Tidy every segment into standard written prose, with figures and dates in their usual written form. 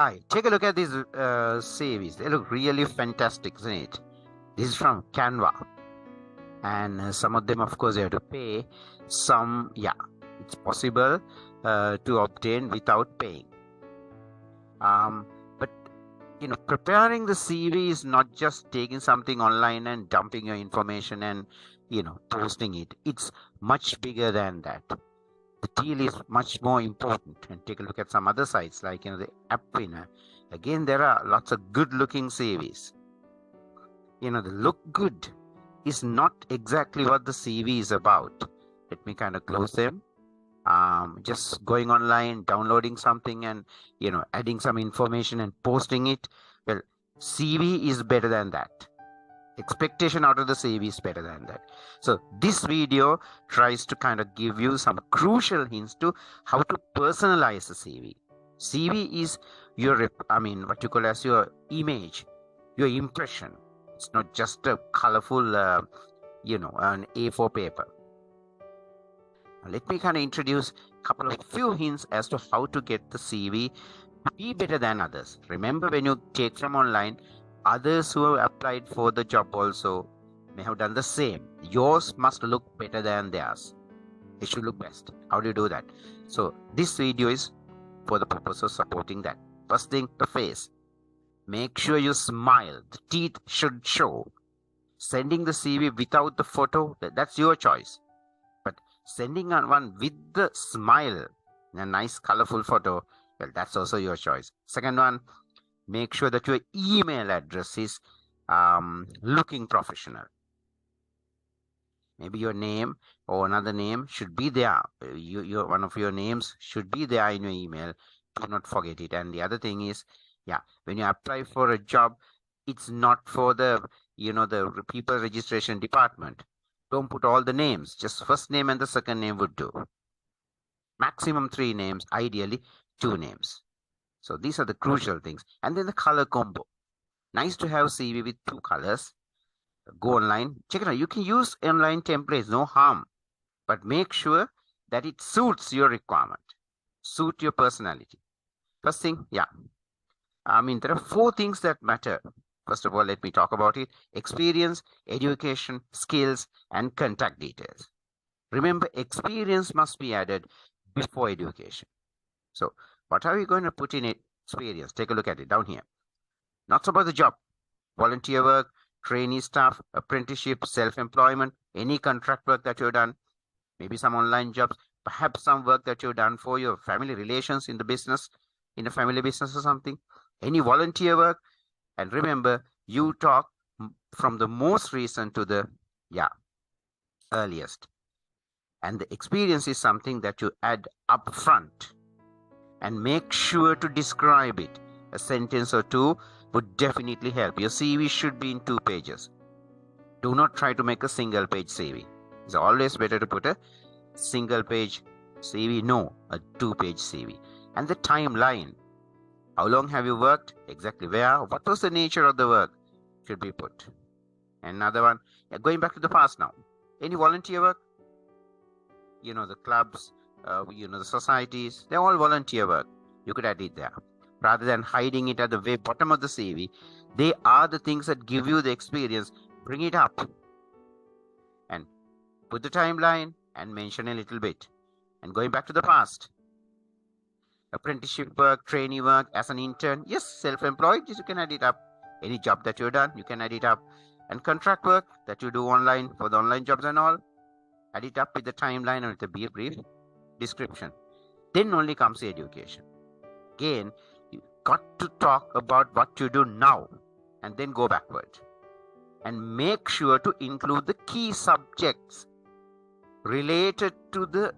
Hi, take a look at these CVs. They look really fantastic, isn't it? This is from Canva. And some of them, of course, you have to pay. Some, yeah, it's possible to obtain without paying. But, preparing the CV is not just taking something online and dumping your information and, posting it. It's much bigger than that. The deal is much more important. And take a look at some other sites like the app winner. Again, there are lots of good looking CVs. The look good is not exactly what the CV is about. Let me kind of close them. Just going online, downloading something and adding some information and posting it. Well, CV is better than that. Expectation out of the CV is better than that. So this video tries to kind of give you some crucial hints to how to personalize the CV. CV is your, what you call as your image, your impression. It's not just a colorful, an A4 paper. Now, let me kind of introduce a few hints as to how to get the CV to be better than others. Remember, when you take from online, others who have applied for the job also may have done the same. Yours must look better than theirs. It should look best. How do you do that? So this video is for the purpose of supporting that. First thing, the face. Make sure you smile. The teeth should show. Sending the CV without the photo, that's your choice. But sending one with the smile, a nice colorful photo, well, that's also your choice. Second one, make sure that your email address is looking professional. Maybe your name or another name should be there. One of your names should be there in your email. Do not forget it. And the other thing is, when you apply for a job, it's not for the the people registration department. Don't put all the names. Just first name and the second name would do. Maximum 3 names, ideally 2 names. So these are the crucial things. And then the color combo. Nice to have CV with 2 colors. Go online, check it out. You can use online templates, no harm. But make sure that it suits your requirement, suit your personality. First thing, there are 4 things that matter. First of all, let me talk about it. Experience, education, skills, and contact details. Remember, experience must be added before education. So what are we going to put in it? Experience. Take a look at it down here. Not about the job. Volunteer work, trainee staff, apprenticeship, self-employment, any contract work that you've done, maybe some online jobs, perhaps some work that you've done for your family relations in the business, in a family business or something, any volunteer work. And remember, you talk from the most recent to the earliest. And the experience is something that you add up front. And make sure to describe it. A sentence or 2 would definitely help. Your CV should be in 2 pages. Do not try to make a single page CV. It's always better to put a single page CV. No, a 2-page CV. And the timeline. How long have you worked? Exactly where? What was the nature of the work? Should be put. Another one. Going back to the past now. Any volunteer work? The clubs, the societies, they're all volunteer work. You could add it there. Rather than hiding it at the very bottom of the CV, they are the things that give you the experience. Bring it up. And put the timeline and mention a little bit. And going back to the past. Apprenticeship work, trainee work, as an intern. Yes, self-employed, yes, you can add it up. Any job that you've done, you can add it up. And contract work that you do online for the online jobs and all. Add it up with the timeline and with a brief description. Then only comes the education. Again, you got to talk about what you do now and then go backward. And make sure to include the key subjects related to the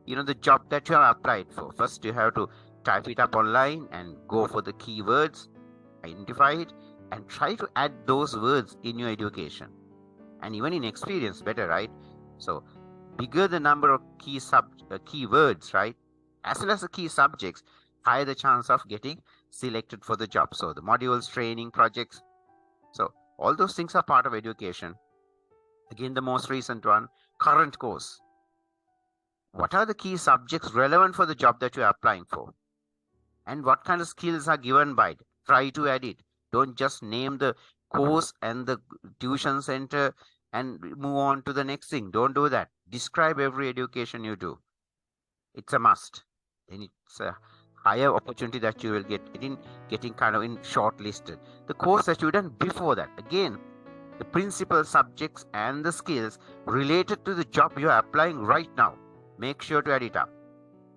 the job that you have applied for. First, you have to type it up online and go for the keywords, identify it, and try to add those words in your education. And even in experience, better, right? So bigger the number of keywords, right, as well as the key subjects, higher the chance of getting selected for the job. So the modules, training, projects, so all those things are part of education. Again, the most recent one, current course. What are the key subjects relevant for the job that you are applying for? and what kind of skills are given by it. Try to add it. Don't just name the course and the tuition center and move on to the next thing. Don't do that. Describe every education you do. It's a must. And it's a higher opportunity that you will get in getting kind of in shortlisted. The course that you've done before that, again, the principal subjects and the skills related to the job you are applying right now. Make sure to add it up,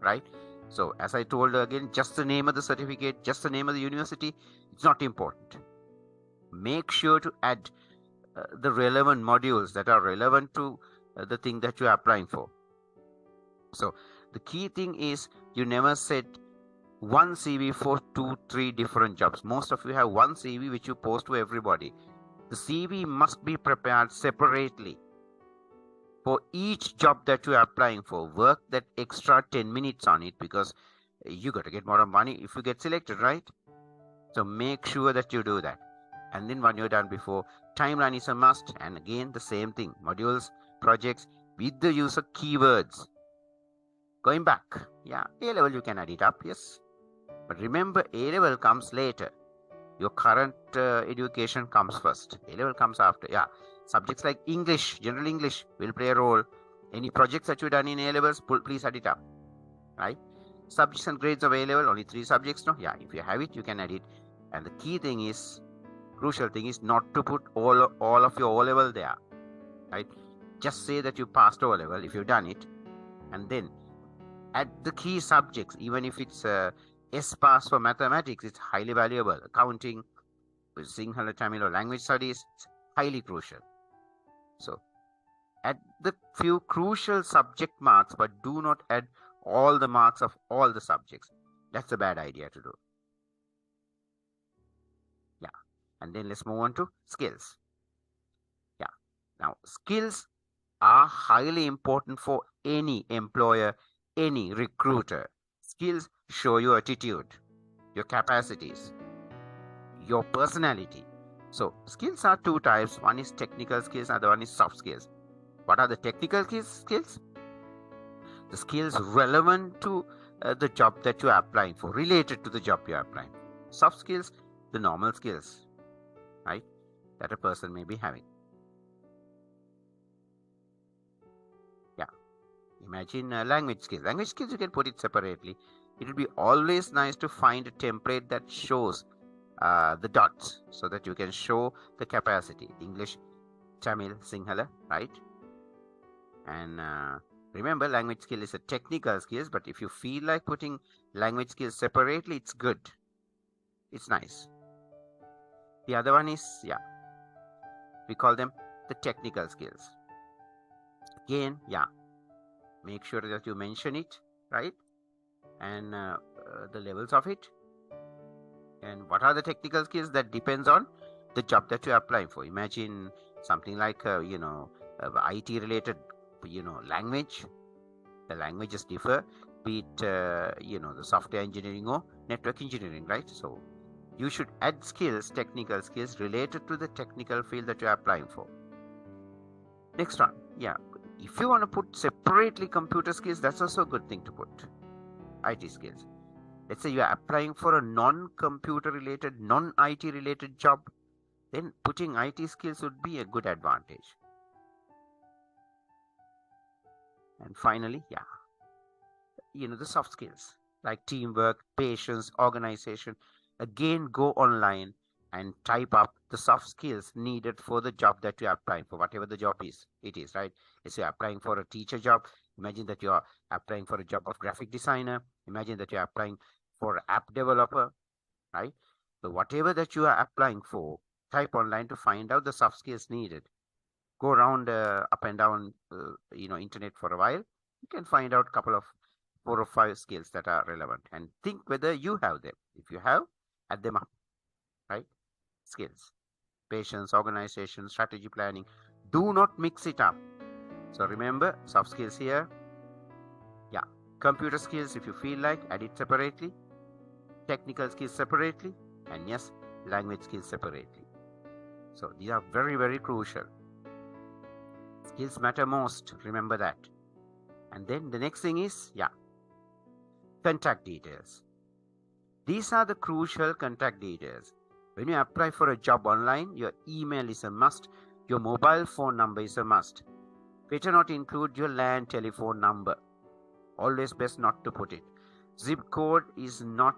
right? So as I told again, just the name of the certificate, just the name of the university, it's not important. Make sure to add the relevant modules that are relevant to the thing that you are applying for. So the key thing is you never set one CV for 2-3 different jobs. Most of you have one CV which you post to everybody. The CV must be prepared separately for each job that you are applying for. Work that extra 10 minutes on it, because you got to get more money if you get selected, right? So make sure that you do that. And then when you're done before, timeline is a must. And again, the same thing, modules, projects with the use of keywords. Going back, yeah, A-level you can add it up, yes. But remember, A-level comes later. Your current education comes first. A-level comes after. Yeah, subjects like English, general English will play a role. Any projects that you've done in A-levels, please add it up, right? Subjects and grades of A-level, only 3 subjects, no? Yeah, if you have it, you can add it. And the key thing is, crucial thing is not to put all of your O-level there, right? Just say that you passed O-level if you've done it, and then add the key subjects. Even if it's S-pass for mathematics, it's highly valuable. Accounting, Sinhala, Tamil, or language studies, it's highly crucial. So add the few crucial subject marks, but do not add all the marks of all the subjects. That's a bad idea to do. Yeah. And then let's move on to skills. Yeah. Now, skills are highly important for any employer, any recruiter. Skills show your attitude, your capacities, your personality. So skills are 2 types. One is technical skills, other one is soft skills. What are the technical skills? The skills relevant to the job that you are applying for, related to the job you are applying for. Soft skills, the normal skills, right, that a person may be having. Yeah. Imagine language skills. Language skills, you can put it separately. It will be always nice to find a template that shows the dots, so that you can show the capacity. English, Tamil, Sinhala, right? And remember, language skill is a technical skills, but if you feel like putting language skills separately, it's good. It's nice. The other one is, yeah, we call them the technical skills. Again, yeah, make sure that you mention it, right? And the levels of it. And what are the technical skills? That depends on the job that you're applying for. Imagine something like, IT related, language. The languages differ, be it, the software engineering or network engineering, right? So you should add skills, technical skills related to the technical field that you're applying for. Next one, yeah, if you want to put separately computer skills, that's also a good thing to put. IT skills. Let's say you're applying for a non-computer related, non-IT related job, then putting IT skills would be a good advantage. And finally, yeah, the soft skills like teamwork, patience, organization. Again, go online and type up the soft skills needed for the job that you are applying for, whatever the job is. It is, right? If you're applying for a teacher job, imagine that you are applying for a job of graphic designer. Imagine that you are applying for app developer, right? So whatever that you are applying for, type online to find out the soft skills needed. Go around up and down, internet for a while. You can find out a couple of 4 or 5 skills that are relevant, and think whether you have them. If you have, add them up, right? Skills, patience, organization, strategy planning. Do not mix it up. So remember, soft skills here. Yeah, computer skills, if you feel like, add it separately. Technical skills separately, and yes, language skills separately. So these are very, very crucial. Skills matter most, remember that. And then the next thing is, yeah, contact details. These are the crucial contact details. When you apply for a job online, your email is a must. Your mobile phone number is a must. Better not include your land telephone number. Always best not to put it. Zip code is not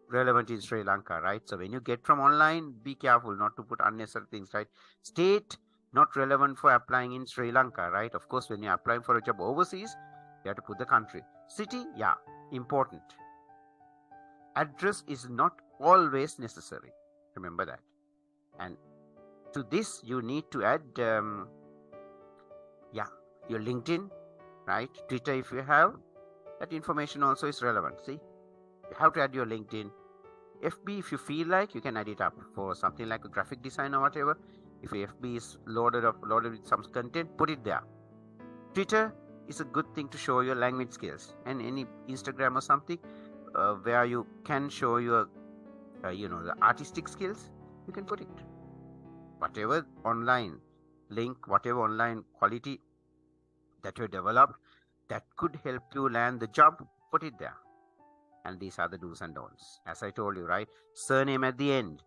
relevant in Sri Lanka, right? So when you get from online, be careful not to put unnecessary things, right? State, not relevant for applying in Sri Lanka, right? Of course, when you're applying for a job overseas, you have to put the country. City, yeah, important. Address is not always necessary. Remember that. And to this, you need to add, your LinkedIn, right? Twitter, if you have, that information also is relevant. See, you have to add your LinkedIn. FB, if you feel like, you can add it up for something like a graphic design or whatever. If your FB is loaded with some content, put it there. Twitter is a good thing to show your language skills, and any Instagram or something where you can show your, the artistic skills, you can put it. Whatever online link, whatever online quality that you developed that could help you land the job, put it there. And these are the do's and don'ts. As I told you, right? Surname at the end.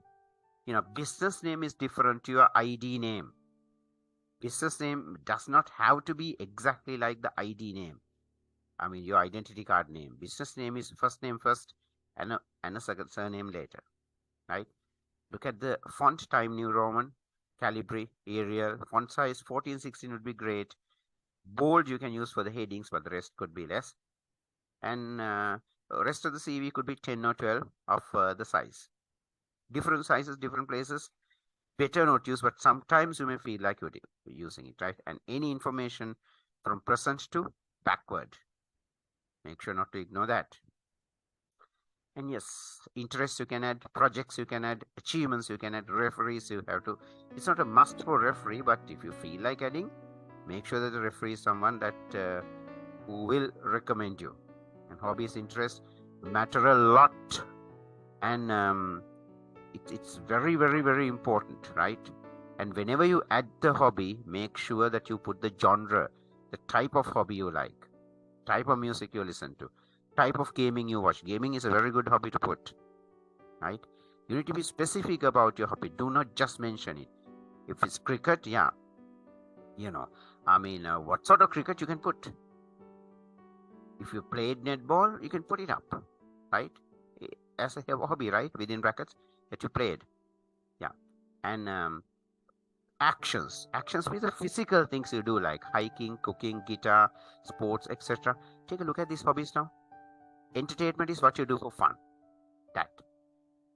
Business name is different to your ID name. Business name does not have to be exactly like the ID name. I mean, your identity card name. Business name is first name first and a second surname later, right? Look at the font, Time New Roman, Calibri, Arial. Font size 14-16 would be great. Bold you can use for the headings, but the rest could be less. And rest of the CV could be 10 or 12 of the size. Different sizes, different places. Better not use, but sometimes you may feel like you're using it, right? And any information from present to backward. Make sure not to ignore that. And yes, interests you can add, projects you can add, achievements you can add, referees you have to. It's not a must for referee, but if you feel like adding, make sure that the referee is someone that who will recommend you. And hobbies, interests matter a lot. And it's very, very, very important, right? And whenever you add the hobby, make sure that you put the genre, the type of hobby you like, type of music you listen to, type of gaming you watch. Gaming is a very good hobby to put, right? You need to be specific about your hobby. Do not just mention it. If it's cricket, what sort of cricket you can put. If you played netball, you can put it up, right? As a hobby, right? Within brackets that you played. Yeah. And actions means the physical things you do, like hiking, cooking, guitar, sports, etc. Take a look at these hobbies now. Entertainment is what you do for fun. That.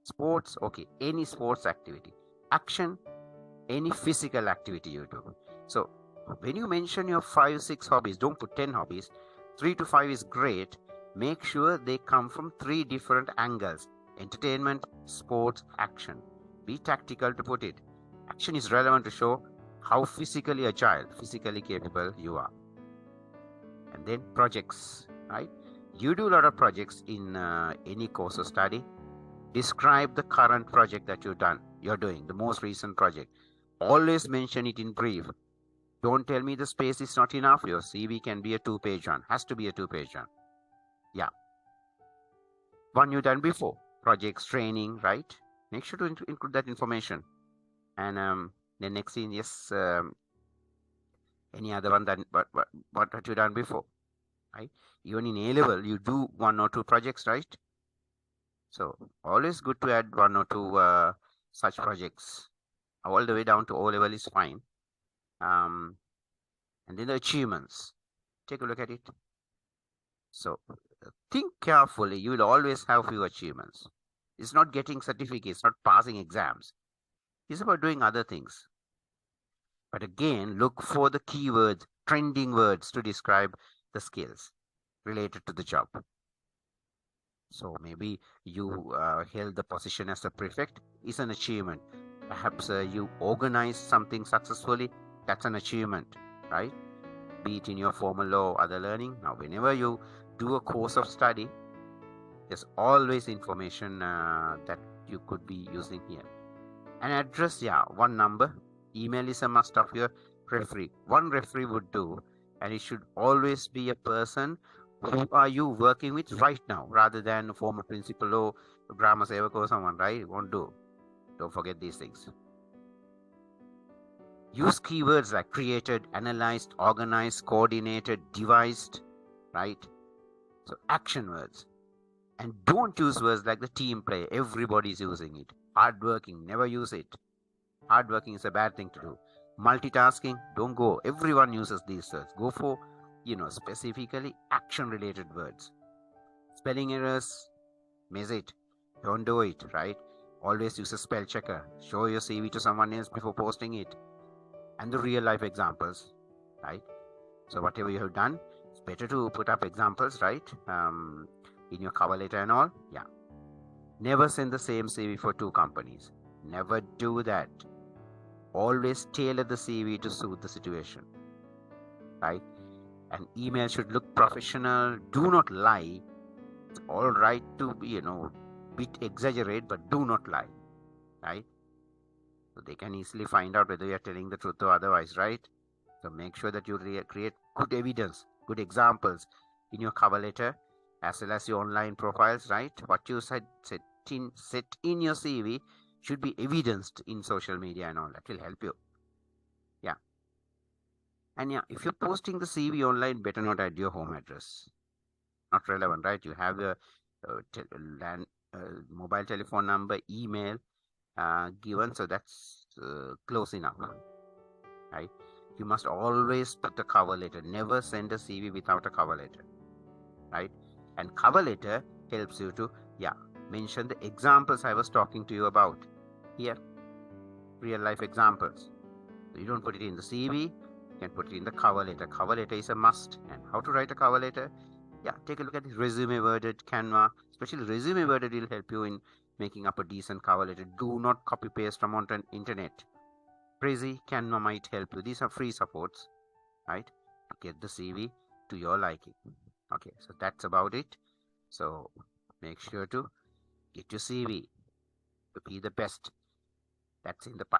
Sports, okay, any sports activity. Action, any physical activity you do. So when you mention your 5-6 hobbies, don't put 10 hobbies. 3 to 5 is great. Make sure they come from 3 different angles: entertainment, sports, action. Be tactical to put it. Action is relevant to show how physically agile, physically capable you are. And then projects, right? You do a lot of projects in any course of study. Describe the current project that you're doing, the most recent project. Always mention it in brief. Don't tell me the space is not enough. Your CV can be a 2-page one. Has to be a 2-page one. Yeah. One you done before. Projects, training, right? Make sure to include that information. And the next thing, yes, any other one than what have you done before, right? Even in A-level, you do 1 or 2 projects, right? So always good to add 1 or 2 such projects. All the way down to O-level is fine. And then the achievements. Take a look at it. So think carefully. You will always have few achievements. It's not getting certificates, not passing exams. It's about doing other things. But again, look for the keywords, trending words to describe the skills related to the job. So maybe you held the position as a prefect is an achievement. Perhaps you organized something successfully. That's an achievement, right? Be it in your formal law or other learning. Now, whenever you do a course of study, there's always information that you could be using here. An address, 1 number. Email is a must of your referee. 1 referee would do, and it should always be a person Who are you working with right now, rather than former principal or grammar sevak or someone, right? It won't do. Don't forget these things. Use keywords like created, analyzed, organized, coordinated, devised, right? So action words. And don't use words like the team player. Everybody's using it. Hardworking, never use it. Hardworking is a bad thing to do. Multitasking, don't go. Everyone uses these words. Go for, specifically action related words. Spelling errors, miss it. Don't do it, right? Always use a spell checker. Show your CV to someone else before posting it. And the real life examples, right? So whatever you have done, it's better to put up examples, right? In your cover letter and all. Yeah. Never send the same CV for two companies. Never do that. Always tailor the CV to suit the situation, right? An email should look professional. Do not lie. It's all right to, bit exaggerate, but do not lie, right? So they can easily find out whether you're telling the truth or otherwise, right? So make sure that you create good evidence, good examples in your cover letter, as well as your online profiles, right? What you set in your CV should be evidenced in social media and all. That will help you. Yeah. And yeah, if you're posting the CV online, better not add your home address. Not relevant, right? You have the mobile telephone number, email given, so that's close enough, right? You must always put a cover letter. Never send a CV without a cover letter, right? And cover letter helps you to, mention the examples I was talking to you about here, real life examples. So you don't put it in the CV, you can put it in the cover letter. Cover letter is a must. And how to write a cover letter? Yeah, take a look at the resume worded, Canva. Especially resume worded will help you in making up a decent cover letter. Do not copy paste from on internet. Prezi, Canva might help you. These are free supports, right? To get the CV to your liking. Okay, so that's about it. So make sure to get your CV to be the best that's in the pile.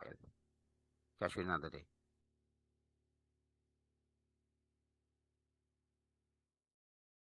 Catch you another day.